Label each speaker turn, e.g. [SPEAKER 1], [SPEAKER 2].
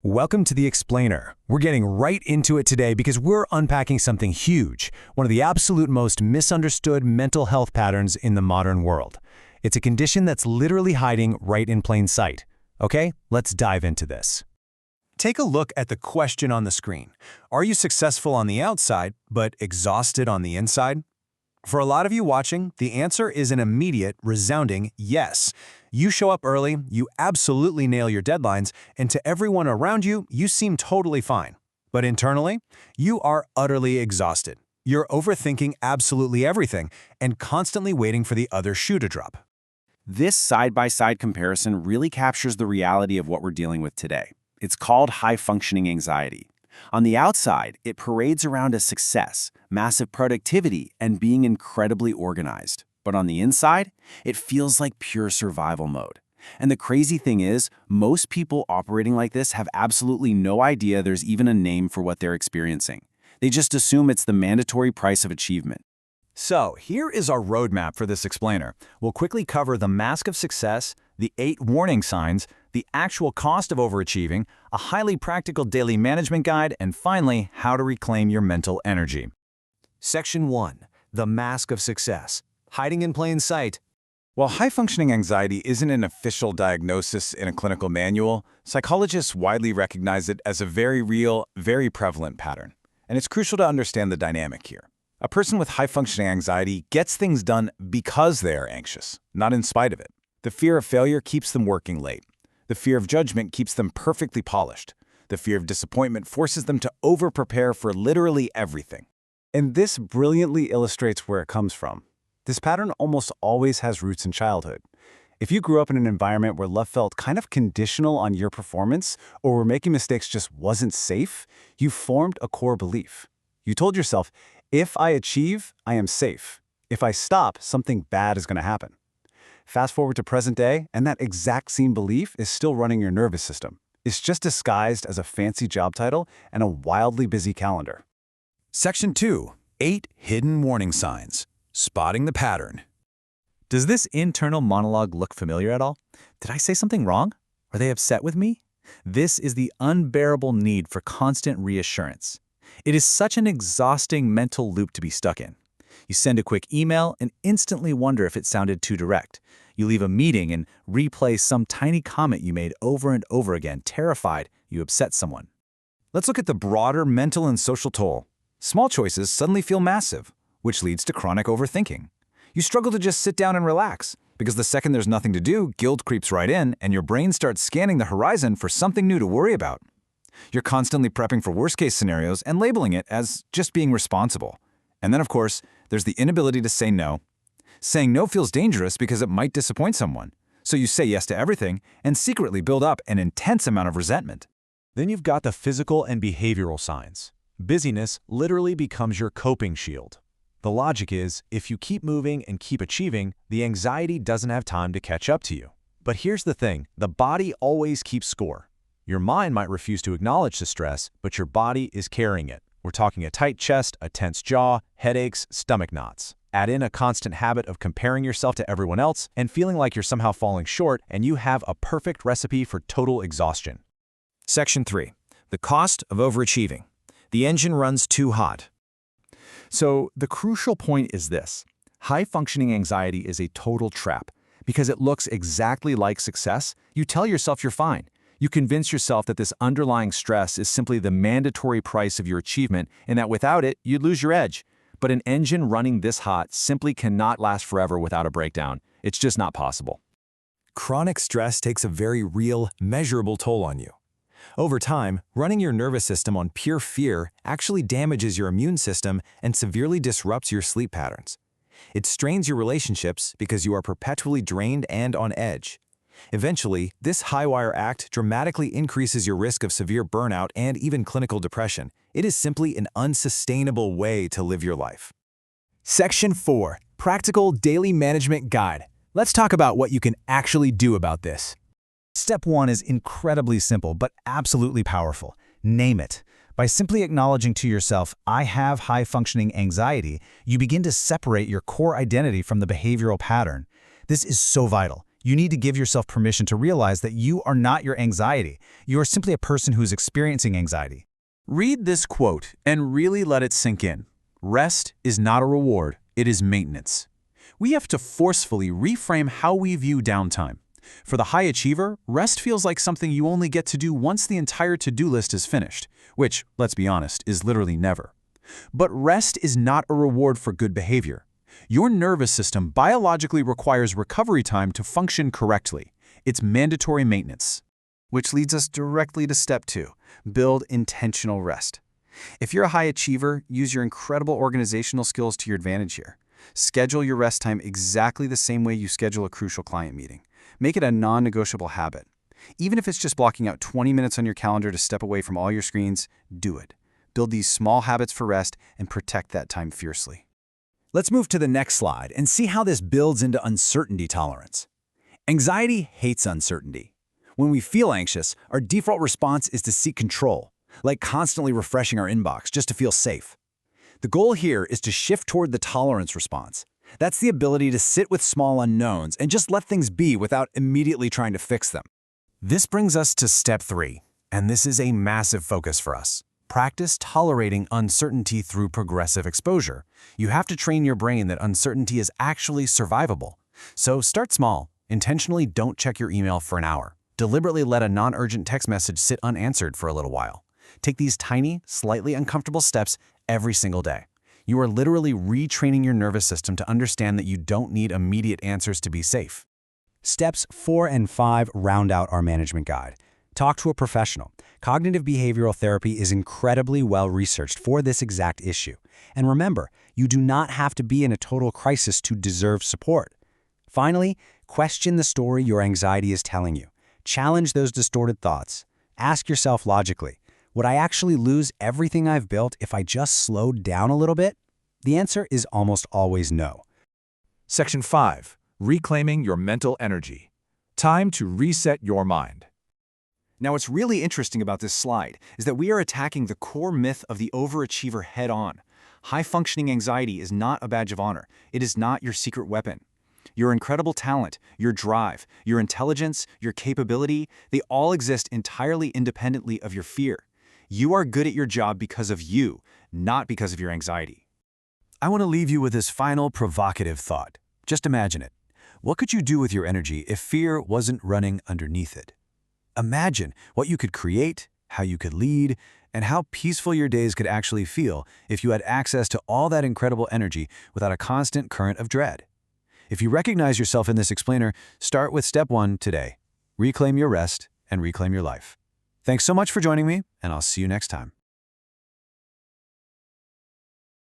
[SPEAKER 1] Welcome to The Explainer. We're getting right into it today because we're unpacking something huge, one of the absolute most misunderstood mental health patterns in the modern world. It's a condition that's literally hiding right in plain sight. Okay, let's dive into this. Take a look at the question on the screen. Are you successful on the outside, but exhausted on the inside? For a lot of you watching, the answer is an immediate, resounding yes. You show up early, you absolutely nail your deadlines, and to everyone around you, you seem totally fine. But internally, you are utterly exhausted. You're overthinking absolutely everything and constantly waiting for the other shoe to drop.
[SPEAKER 2] This side-by-side comparison really captures the reality of what we're dealing with today. It's called high-functioning anxiety. On the outside, it parades around as success, massive productivity, and being incredibly organized. But on the inside, it feels like pure survival mode. And the crazy thing is, most people operating like this have absolutely no idea there's even a name for what they're experiencing. They just assume it's the mandatory price of achievement.
[SPEAKER 1] So, here is our roadmap for this explainer. We'll quickly cover the mask of success, the 8 warning signs, the actual cost of overachieving, a highly practical daily management guide, and finally, how to reclaim your mental energy. Section 1. The mask of success. Hiding in plain sight.
[SPEAKER 3] While high-functioning anxiety isn't an official diagnosis in a clinical manual, psychologists widely recognize it as a very real, very prevalent pattern. And it's crucial to understand the dynamic here. A person with high-functioning anxiety gets things done because they are anxious, not in spite of it. The fear of failure keeps them working late. The fear of judgment keeps them perfectly polished. The fear of disappointment forces them to over-prepare for literally everything.
[SPEAKER 4] And this brilliantly illustrates where it comes from. This pattern almost always has roots in childhood. If you grew up in an environment where love felt kind of conditional on your performance, or where making mistakes just wasn't safe, you formed a core belief. You told yourself, if I achieve, I am safe. If I stop, something bad is going to happen. Fast forward to present day, and that exact same belief is still running your nervous system. It's just disguised as a fancy job title and a wildly busy calendar.
[SPEAKER 1] Section 2. 8 hidden warning signs. Spotting the pattern.
[SPEAKER 5] Does this internal monologue look familiar at all? Did I say something wrong? Are they upset with me? This is the unbearable need for constant reassurance. It is such an exhausting mental loop to be stuck in. You send a quick email and instantly wonder if it sounded too direct. You leave a meeting and replay some tiny comment you made over and over again, terrified you upset someone.
[SPEAKER 1] Let's look at the broader mental and social toll. Small choices suddenly feel massive, which leads to chronic overthinking. You struggle to just sit down and relax, because the second there's nothing to do, guilt creeps right in and your brain starts scanning the horizon for something new to worry about. You're constantly prepping for worst-case scenarios and labeling it as just being responsible. And then, of course, there's the inability to say no. Saying no feels dangerous because it might disappoint someone. So you say yes to everything and secretly build up an intense amount of resentment. Then you've got the physical and behavioral signs. Busyness literally becomes your coping shield. The logic is, if you keep moving and keep achieving, the anxiety doesn't have time to catch up to you. But here's the thing, the body always keeps score. Your mind might refuse to acknowledge the stress, but your body is carrying it. We're talking a tight chest, a tense jaw, headaches, stomach knots. Add in a constant habit of comparing yourself to everyone else and feeling like you're somehow falling short, and you have a perfect recipe for total exhaustion. Section 3. The cost of overachieving. The engine runs too hot.
[SPEAKER 5] So the crucial point is this. High-functioning anxiety is a total trap. Because it looks exactly like success, you tell yourself you're fine. You convince yourself that this underlying stress is simply the mandatory price of your achievement and that without it, you'd lose your edge. But an engine running this hot simply cannot last forever without a breakdown. It's just not possible.
[SPEAKER 1] Chronic stress takes a very real, measurable toll on you. Over time, running your nervous system on pure fear actually damages your immune system and severely disrupts your sleep patterns. It strains your relationships because you are perpetually drained and on edge. Eventually, this high-wire act dramatically increases your risk of severe burnout and even clinical depression. It is simply an unsustainable way to live your life. Section 4. Practical Daily Management Guide. Let's talk about what you can actually do about this. Step 1 is incredibly simple, but absolutely powerful. Name it. By simply acknowledging to yourself, I have high-functioning anxiety, you begin to separate your core identity from the behavioral pattern. This is so vital.
[SPEAKER 5] You need to give yourself permission to realize that you are not your anxiety. You are simply a person who is experiencing anxiety.
[SPEAKER 2] Read this quote and really let it sink in. Rest is not a reward, it is maintenance. We have to forcefully reframe how we view downtime. For the high achiever, rest feels like something you only get to do once the entire to-do list is finished, which, let's be honest, is literally never. But rest is not a reward for good behavior. Your nervous system biologically requires recovery time to function correctly. It's mandatory maintenance. Which leads us directly to step 2, build intentional rest. If you're a high achiever, use your incredible organizational skills to your advantage here. Schedule your rest time exactly the same way you schedule a crucial client meeting. Make it a non-negotiable habit. Even if it's just blocking out 20 minutes on your calendar to step away from all your screens, do it. Build these small habits for rest and protect that time fiercely.
[SPEAKER 1] Let's move to the next slide and see how this builds into uncertainty tolerance. Anxiety hates uncertainty. When we feel anxious, our default response is to seek control, like constantly refreshing our inbox just to feel safe. The goal here is to shift toward the tolerance response. That's the ability to sit with small unknowns and just let things be without immediately trying to fix them.
[SPEAKER 2] This brings us to step 3, and this is a massive focus for us. Practice tolerating uncertainty through progressive exposure. You have to train your brain that uncertainty is actually survivable. So start small. Intentionally don't check your email for an hour. Deliberately let a non-urgent text message sit unanswered for a little while. Take these tiny, slightly uncomfortable steps every single day. You are literally retraining your nervous system to understand that you don't need immediate answers to be safe.
[SPEAKER 4] Steps 4 and 5 round out our management guide. Talk to a professional. Cognitive behavioral therapy is incredibly well researched for this exact issue. And remember, you do not have to be in a total crisis to deserve support. Finally, question the story your anxiety is telling you. Challenge those distorted thoughts. Ask yourself logically, would I actually lose everything I've built if I just slowed down a little bit? The answer is almost always no.
[SPEAKER 3] Section 5. Reclaiming your mental energy. Time to reset your mind.
[SPEAKER 1] Now, what's really interesting about this slide is that we are attacking the core myth of the overachiever head-on. High-functioning anxiety is not a badge of honor. It is not your secret weapon. Your incredible talent, your drive, your intelligence, your capability, they all exist entirely independently of your fear. You are good at your job because of you, not because of your anxiety.
[SPEAKER 2] I want to leave you with this final provocative thought. Just imagine it. What could you do with your energy if fear wasn't running underneath it? Imagine what you could create, how you could lead, and how peaceful your days could actually feel if you had access to all that incredible energy without a constant current of dread. If you recognize yourself in this explainer, start with step 1 today. Reclaim your rest and reclaim your life. Thanks so much for joining me, and I'll see you next time.